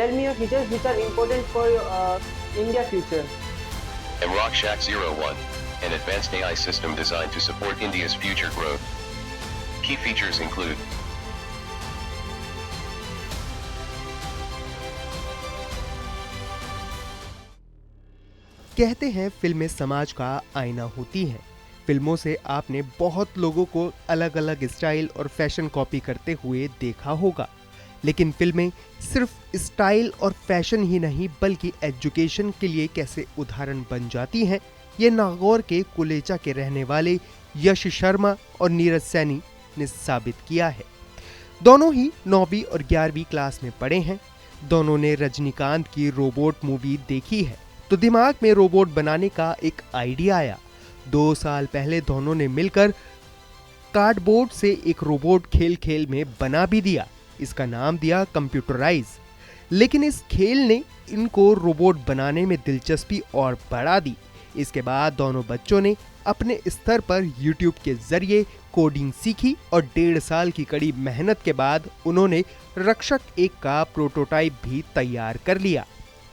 Tell me your features which are important for India future. Rakshak 01, an advanced AI system designed to support India's future growth. Key features include कहते हैं फिल्में समाज का आईना होती हैं। फिल्मों से आपने बहुत लोगों को अलग अलग स्टाइल और फैशन कॉपी करते हुए देखा होगा, लेकिन फिल्में सिर्फ स्टाइल और फैशन ही नहीं बल्कि एजुकेशन के लिए कैसे उदाहरण बन जाती हैं, ये नागौर के कुलेचा के रहने वाले यश शर्मा और नीरज सैनी ने साबित किया है। दोनों ही 9वीं और 11वीं क्लास में पढ़े हैं। दोनों ने रजनीकांत की रोबोट मूवी देखी है, तो दिमाग में रोबोट बनाने का एक आइडिया आया। 2 साल पहले दोनों ने मिलकर कार्डबोर्ड से एक रोबोट खेल खेल में बना भी दिया। इसका नाम दिया कंप्यूटराइज। लेकिन इस खेल ने इनको रोबोट बनाने में दिलचस्पी और बढ़ा दी। इसके बाद दोनों बच्चों ने अपने स्तर पर YouTube के जरिए कोडिंग सीखी और 1.5 साल की कड़ी मेहनत के बाद उन्होंने रक्षक 1 का प्रोटोटाइप भी तैयार कर लिया।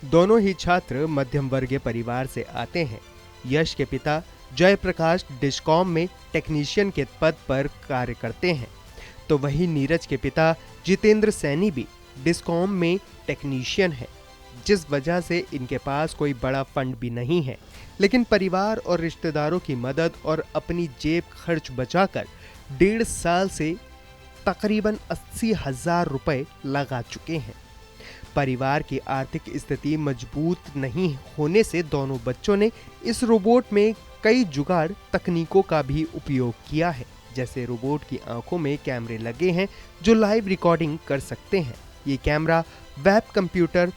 दोनों ही छात्र मध्यम वर्गीय परिवार से आते हैं। यश के पिता जयप्रकाश डिस्कॉम में टेक्नीशियन के पद पर कार्य करते हैं, तो वही नीरज के पिता जितेंद्र सैनी भी डिस्कॉम में टेक्नीशियन है, जिस वजह से इनके पास कोई बड़ा फंड भी नहीं है। लेकिन परिवार और रिश्तेदारों की मदद और अपनी जेब खर्च बचाकर 1.5 साल से तकरीबन 80,000 रुपए लगा चुके हैं। परिवार की आर्थिक स्थिति मजबूत नहीं होने से दोनों बच्चों ने इस रोबोट में कई जुगाड़ तकनीकों का भी उपयोग किया है। जैसे रोबोट की आंखों में कैमरे लगे हैं जो लाइव रिकॉर्डिंग कर सकते हैं। ये कैमरा वेब कंप्यूटर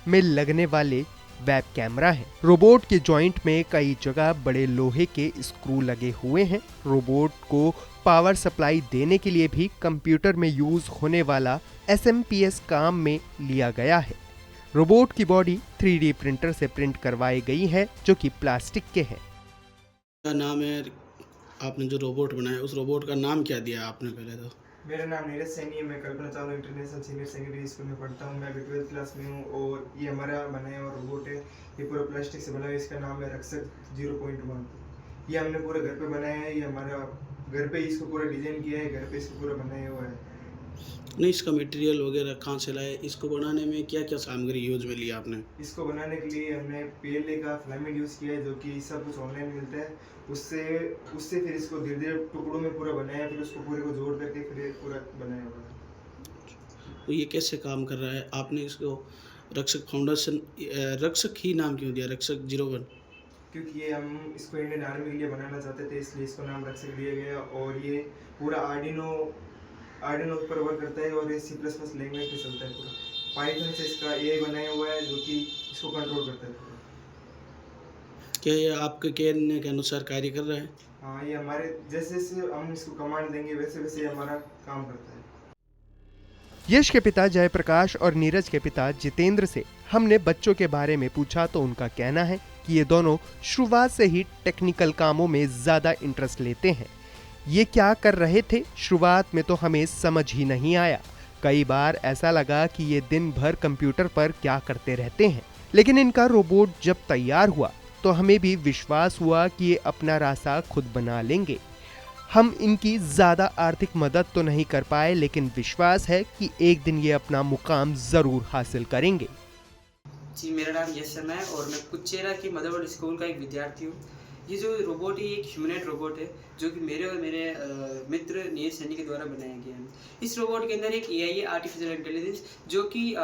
में लगने वाले वेब कैमरा है। रोबोट के जॉइंट में कई जगह बड़े लोहे के स्क्रू लगे हुए हैं। रोबोट को पावर सप्लाई देने के लिए भी कंप्यूटर में यूज होने वाला SMPS काम में लिया गया है। रोबोट की बॉडी 3D प्रिंटर से प्रिंट करवाई गई है जो कि प्लास्टिक के हैं। क्या नाम है? आपने जो रोबोट बनाया उस रोबोट का नाम क्या दिया आपने पहले तो? मेरा नाम नीरज सैनी है। मैं Kalpana Chawla international senior secondary school में पढ़ता हूँ। मैं अभी 12th क्लास में हूँ और ये हमारा बनाया हुआ रोबोट है। ये पूरा प्लास्टिक से बना है। इसका नाम है रक्षक 0.1। ये हमने पूरे घर पे बनाया है। ये हमारा घर पे इसको पूरा डिजाइन किया है, घर पे इसको पूरा बनाया हुआ है। नहीं, इसका मटेरियल वगैरह कहाँ से लाए? इसको बनाने में क्या क्या सामग्री यूज में लिया आपने? इसको बनाने के लिए हमने PLA का फिलामेंट यूज़ किया है, जो कि सब कुछ ऑनलाइन मिलता है। उससे फिर इसको धीरे धीरे टुकड़ों में पूरा बनाया, फिर उसको पूरे को जोड़ करके फिर पूरा बनाया हुआ है। तो ये कैसे काम कर रहा है? आपने इसको रक्षक फाउंडेशन रक्षक ही नाम क्यों दिया, रक्षक 01? क्योंकि ये हम इसको इंडियन आर्मी के लिए बनाना चाहते थे, इसलिए इसको नाम रक्षक दिया गया। और ये पूरा आर्डिनो पर वर्क करता है और ये C++ लैंग्वेज पे चलता है। पूरा पाइथन से इसका AI बनाया हुआ है जो कि इसको कंट्रोल करता है पूरा। क्या ये आपके कहने के अनुसार कार्य कर रहा है? हाँ, ये हमारे जैसे जैसे हम इसको कमांड देंगे वैसे वैसे ये हमारा काम करता है। यश के पिता जयप्रकाश और नीरज के पिता जितेंद्र से हमने बच्चों के बारे में पूछा तो उनका कहना है कि ये दोनों शुरुआत से ही टेक्निकल कामों में ज्यादा इंटरेस्ट लेते हैं। ये क्या कर रहे थे शुरुआत में तो हमें समझ ही नहीं आया। कई बार ऐसा लगा कि ये दिन भर कंप्यूटर पर क्या करते रहते हैं, लेकिन इनका रोबोट जब तैयार हुआ तो हमें भी विश्वास हुआ कि ये अपना रास्ता खुद बना लेंगे। हम इनकी ज्यादा आर्थिक मदद तो नहीं कर पाए, लेकिन विश्वास है कि एक दिन ये अपना मुकाम जरूर हासिल करेंगे। जी, मेरा नाम यश शर्मा है और मैं कुचेरा की मदरवर्ड स्कूल का एक विद्यार्थी हूँ। ये जो रोबोट है, एक ह्यूमनॉइड रोबोट है जो कि मेरे और मेरे मित्र नीरज सैनी के द्वारा बनाया गया है। इस रोबोट के अंदर एक AI है, आर्टिफिशियल इंटेलिजेंस, जो कि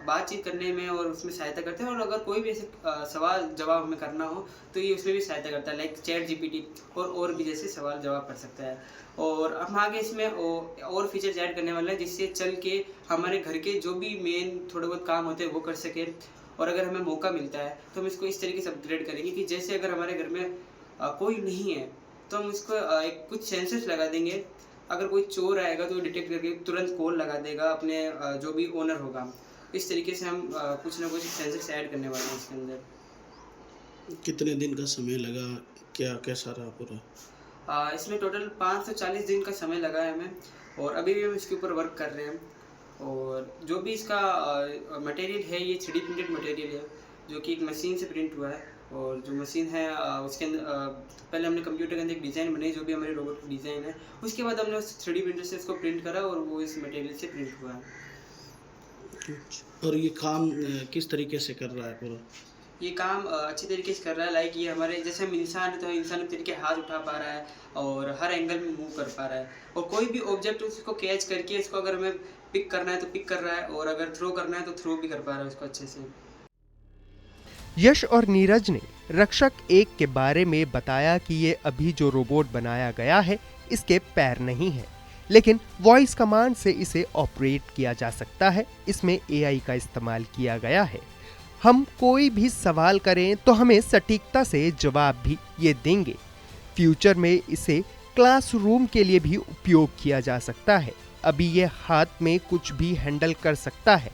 बातचीत करने में और उसमें सहायता करता है। और अगर कोई भी ऐसे सवाल जवाब हमें करना हो तो ये उसमें भी सहायता करता है, लाइक चैट GPT और भी जैसे सवाल जवाब कर सकता है। और हम आगे इसमें और फीचर्स ऐड करने वाले हैं जिससे चल के हमारे घर के जो भी मेन थोड़े बहुत काम होते हैं वो कर सके। और अगर हमें मौका मिलता है तो हम इसको इस तरीके से अपग्रेड करेंगे कि जैसे अगर हमारे घर में कोई नहीं है तो हम इसको कुछ सेंसर्स लगा देंगे। अगर कोई चोर आएगा तो डिटेक्ट करके तुरंत कॉल लगा देगा अपने जो भी ओनर होगा। इस तरीके से हम कुछ ना कुछ सेंसर्स ऐड करने वाले हैं इसके अंदर। कितने दिन का समय लगा, क्या कैसा रहा पूरा? इसमें टोटल 540 दिन का समय लगा है हमें और अभी भी हम इसके ऊपर वर्क कर रहे हैं। और जो भी इसका मटेरियल है ये 3D प्रिंटेड मटेरियल है जो कि एक मशीन से प्रिंट हुआ है। और जो मशीन है उसके अंदर पहले हमने कंप्यूटर के अंदर एक डिज़ाइन बनाई जो भी हमारे रोबोट की डिज़ाइन है, उसके बाद हमने उस 3D प्रिंटर से इसको प्रिंट करा और वो इस मटेरियल से प्रिंट हुआ है। और ये काम किस तरीके से कर रहा है पूरा? ये काम अच्छी तरीके से कर रहा है। लाइक ये हमारे जैसे हम इंसान है तो इंसान तरीके हाथ उठा पा रहा है और हर एंगल में मूव कर पा रहा है, और कोई भी ऑब्जेक्ट उसको कैच करके इसको अगर हमें पिक करना है तो पिक कर रहा है, और अगर थ्रो करना है तो थ्रो भी कर पा रहा है उसको अच्छे से। यश और नीरज ने रक्षक 1 के बारे में बताया कि ये अभी जो रोबोट बनाया गया है इसके पैर नहीं हैं, लेकिन वॉइस कमांड से इसे ऑपरेट किया जा सकता है। इसमें AI का इस्तेमाल किया गया है। हम कोई भी सवाल करें तो हमें सटीकता से जवाब भी ये देंगे। फ्यूचर में इसे क्लासरूम के लिए भी उपयोग किया जा सकता है। अभी ये हाथ में कुछ भी हैंडल कर सकता है।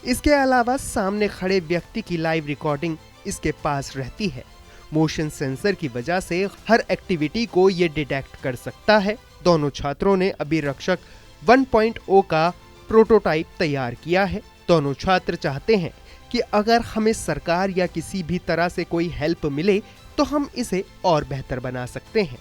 इसके अलावा सामने खड़े व्यक्ति की लाइव रिकॉर्डिंग इसके पास रहती है। मोशन सेंसर की वजह से हर एक्टिविटी को ये डिटेक्ट कर सकता है। दोनों छात्रों ने अभी रक्षक 1.0 का प्रोटोटाइप तैयार किया है। दोनों छात्र चाहते हैं कि अगर हमें सरकार या किसी भी तरह से कोई हेल्प मिले तो हम इसे और बेहतर बना सकते हैं।